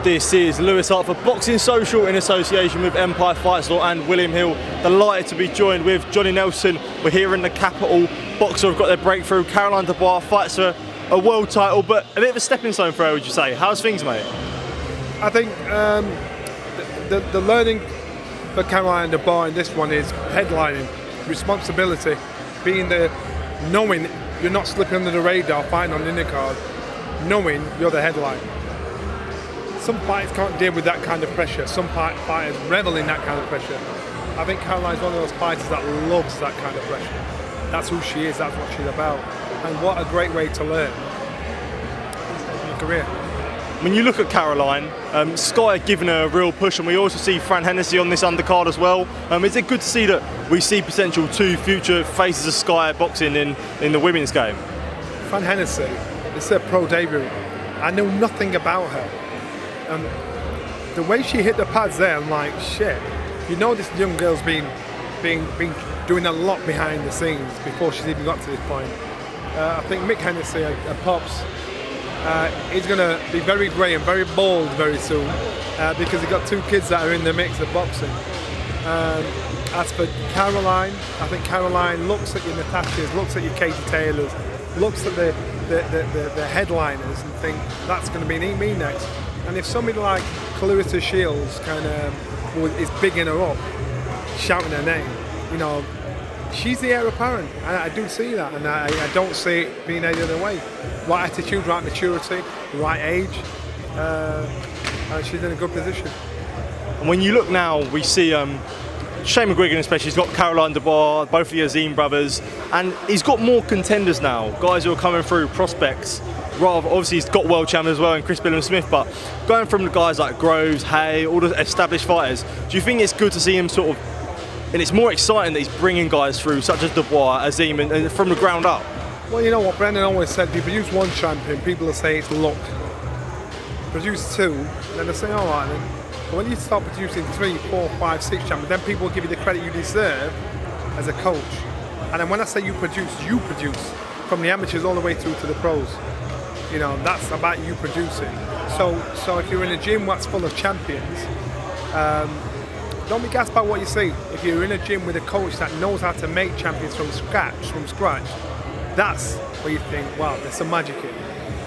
This is Lewis Hart for Boxing Social in association with Empire Fight Store and William Hill. Delighted to be joined with Johnny Nelson. We're here in the capital. Boxer have got their breakthrough. Caroline Dubois fights for a world title, but a bit of a stepping stone for her, would you say? How's things, mate? I think the learning for Caroline Dubois in this one is headlining, responsibility, being there, knowing you're not slipping under the radar, fighting on the undercard, knowing you're the headline. Some fighters can't deal with that kind of pressure. Some fighters revel in that kind of pressure. I think Caroline's one of those fighters that loves that kind of pressure. That's who she is, that's what she's about. And what a great way to learn in your career. When you look at Caroline, Sky are giving her a real push, and we also see Fran Hennessy on this undercard as well. Is it good to see that we see potential two future faces of Sky boxing in the women's game? Fran Hennessy, it's her pro debut. I know nothing about her. The way she hit the pads there, I'm like, shit. You know this young girl's been doing a lot behind the scenes before she's even got to this point. I think Mick Hennessy, a Pops, is going to be very grey and very bald very soon because he's got two kids that are in the mix of boxing. As for Caroline, I think Caroline looks at your Natashas, looks at your Katie Taylors, looks at the headliners and think that's going to be me next. And if somebody like Clarissa Shields kind of is bigging her up, shouting her name, you know, she's the heir apparent. And I do see that, and I don't see it being any other way. Right attitude, right maturity, right age, and she's in a good position. And when you look now, we see Shane McGuigans especially, he's got Caroline Dubois, both of the Azeez brothers, and he's got more contenders now, guys who are coming through, prospects. Rather, obviously he's got world champions as well and Chris Bellew, but going from the guys like Groves, Hay, all the established fighters, do you think it's good to see him sort of, and it's more exciting that he's bringing guys through such as Dubois, Azeez, and from the ground up? Well, you know what Brendan always said, if you produce one champion, people will say it's luck. Produce two, then they'll say, all right then. But when you start producing 3, 4, 5, 6 champions, then people will give you the credit you deserve as a coach. And then when I say you produce from the amateurs all the way through to the pros. You know, that's about you producing. So if you're in a gym that's full of champions, don't be gassed by what you see. If you're in a gym with a coach that knows how to make champions from scratch, that's where you think, wow, there's some magic in it.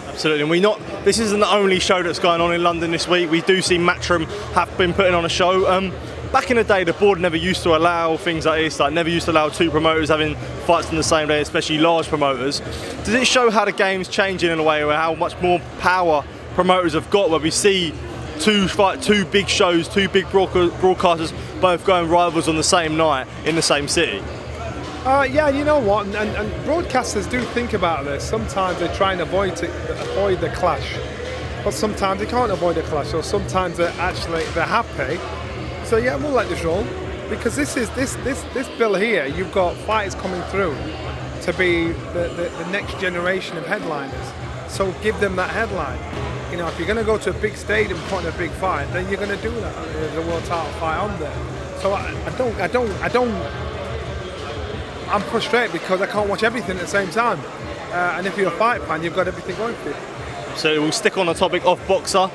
Absolutely, and this isn't the only show that's going on in London this week. We do see Matchroom have been putting on a show. Back in the day, the board never used to allow things like this, like never used to allow two promoters having fights on the same day, especially large promoters. Does it show how the game's changing in a way, or how much more power promoters have got, where we see two big shows, two big broadcasters both going rivals on the same night in the same city? Yeah, you know what, and broadcasters do think about this. Sometimes they try and avoid the clash, but sometimes they can't avoid the clash, or sometimes they're happy. So yeah, we'll let this roll, because this bill here, you've got fighters coming through to be the next generation of headliners. So give them that headline. You know, if you're going to go to a big stadium and put on a big fight, then you're going to do that. There's a world title fight on there. So I'm frustrated because I can't watch everything at the same time. And if you're a fight fan, you've got everything going for you. So we'll stick on the topic of Boxer,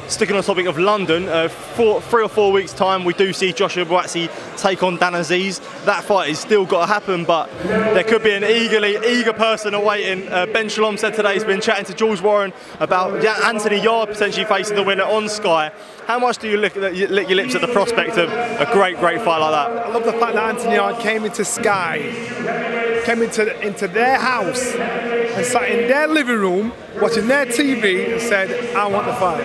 sticking on the topic of London. 3 or 4 weeks time, we do see Joshua Buatsi take on Dan Azeez. That fight has still got to happen, but there could be an eager person awaiting. Ben Shalom said today he's been chatting to George Warren about Anthony Yarde potentially facing the winner on Sky. How much do you lick your lips at the prospect of a great fight like that? I love the fact that Anthony Yarde came into Sky, came into their house and sat in their living room watching their TV and said, I want the fight.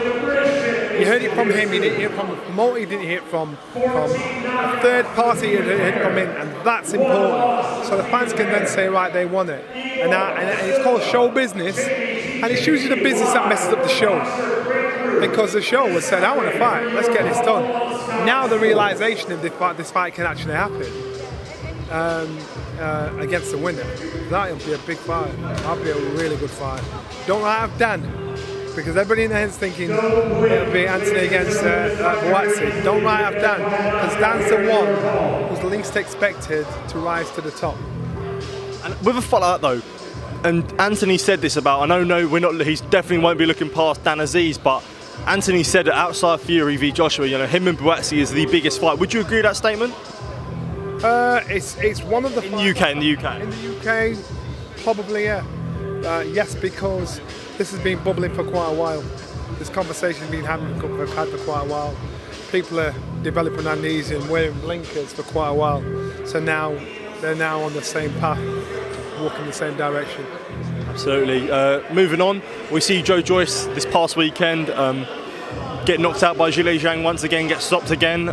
You heard it from him, you didn't hear it from the promoter, you didn't hear it from a third party, you heard it from him, and that's important. So the fans can then say, right, they want it. And it's called show business, and it's usually the business that messes up the show. Because the show was said, I want to fight, let's get this done. Now the realisation of this fight can actually happen against the winner. That'll be a big fight. That'll be a really good fight. Don't have Dan. because everybody in their head's thinking it'll be Anthony against Buatsi. Don't write off Dan, because Dan's the one who's least expected to rise to the top. And with a fight like that though, and Anthony said this about, I know he's definitely won't be looking past Dan Azeez, but Anthony said that outside Fury v Joshua, him and Buatsi is the biggest fight. Would you agree with that statement? It's one of the in the UK. In the UK, probably yeah. Yes, because this has been bubbling for quite a while. This conversation has been had for quite a while. People are developing amnesia and wearing blinkers for quite a while. So now they're now on the same path, walking the same direction. Absolutely. Moving on, we see Joe Joyce this past weekend get knocked out by Zhilei Zhang once again, get stopped again.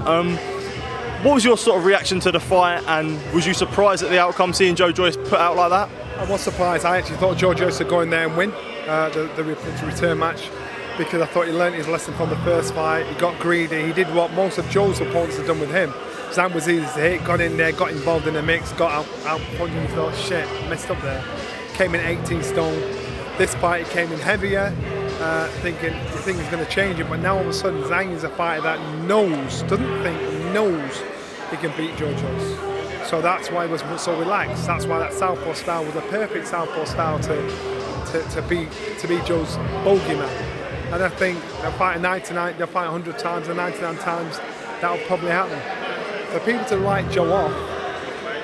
What was your sort of reaction to the fight, and was you surprised at the outcome, seeing Joe Joyce put out like that? I was surprised. I actually thought Joe Joyce would go in there and win the return match, because I thought he learnt his lesson from the first fight. He got greedy. He did what most of Joe's opponents have done with him. Zhang was easy to hit, got in there, got involved in the mix, got out punching. He thought, shit, messed up there. Came in 18 stone. This fight he came in heavier, thinking he's going to change it, but now all of a sudden Zhang is a fighter that knows he can beat Joe Joyce. So that's why he was so relaxed. That's why that southpaw style was a perfect southpaw style to beat Joe's bogeyman. And I think they'll fight 99, they'll fight 100 times, and 99 times that'll probably happen. For people to write Joe off,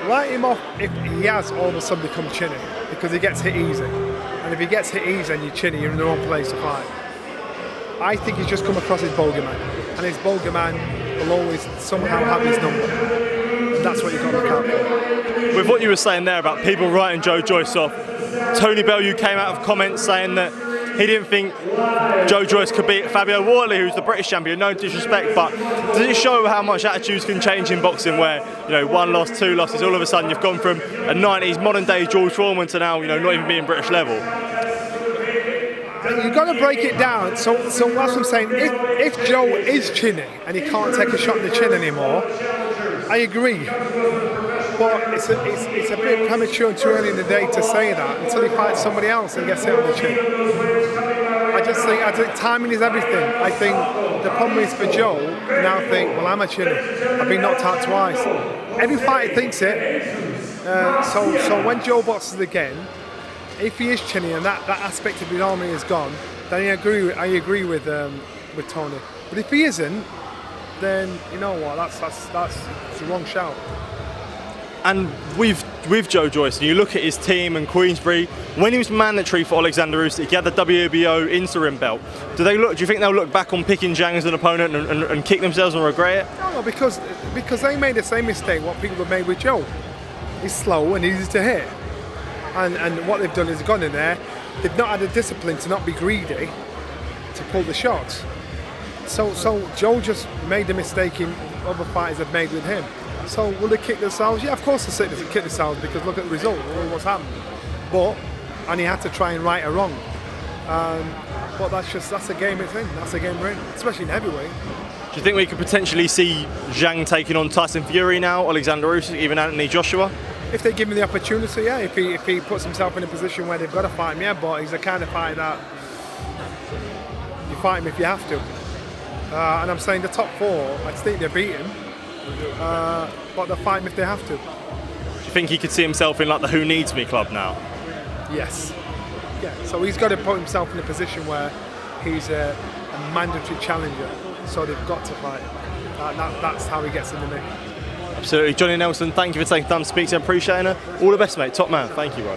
write him off if he has all of a sudden become chinny, because he gets hit easy. And if he gets hit easy and you're chinny, you're in the wrong place to fight. I think he's just come across his bogeyman, and his bogeyman will always somehow have his number. And that's what you've got to look out for. With what you were saying there about people writing Joe Joyce off, Tony Bellews came out of comments saying that he didn't think Joe Joyce could beat Fabio Wardley, who's the British champion. No disrespect, but does it show how much attitudes can change in boxing, where one loss, two losses, all of a sudden you've gone from a 90s modern day George Foreman to now not even being British level? You've got to break it down. So that's what I'm saying. If Joe is chinny and he can't take a shot in the chin anymore, I agree. But it's a bit premature and too early in the day to say that until he fights somebody else and gets hit on the chin. I think timing is everything. I think the problem is for Joe, you now think, well, I'm a chinny. I've been knocked out twice. Every fighter thinks it. So when Joe boxes again, if he is chinny and that aspect of his army is gone, then I agree with Tony. But if he isn't, then you know what? That's the wrong shout. And with Joe Joyce, and you look at his team and Queensberry, when he was mandatory for Alexander Usyk, he had the WBO interim belt. Do you think they'll look back on picking Zhang as an opponent and kick themselves and regret it? No, because they made the same mistake what people have made with Joe. He's slow and easy to hit. And what they've done is gone in there, they've not had the discipline to not be greedy to pull the shots. So Joe just made the mistake in other fighters have made with him. So will they kick themselves? Yeah, of course they'll kick themselves, because look at the result, look what's happened. And he had to try and right a wrong. But that's a game it's in. That's a game we're in, especially in heavyweight. Do you think we could potentially see Zhang taking on Tyson Fury now, Alexander Usyk, even Anthony Joshua? If they give him the opportunity, yeah. If he puts himself in a position where they've got to fight him, yeah. But he's the kind of fighter that you fight him if you have to. And I'm saying the top four, I think they beat him. But they'll fight him if they have to. Do you think he could see himself in like the Who Needs Me club now? Yes. Yeah. So he's got to put himself in a position where he's a mandatory challenger. So they've got to fight. That's how he gets in the mix. Absolutely. Johnny Nelson, thank you for taking time to speak to him. Appreciate it. All the best, mate. Top man. Thank you, bro.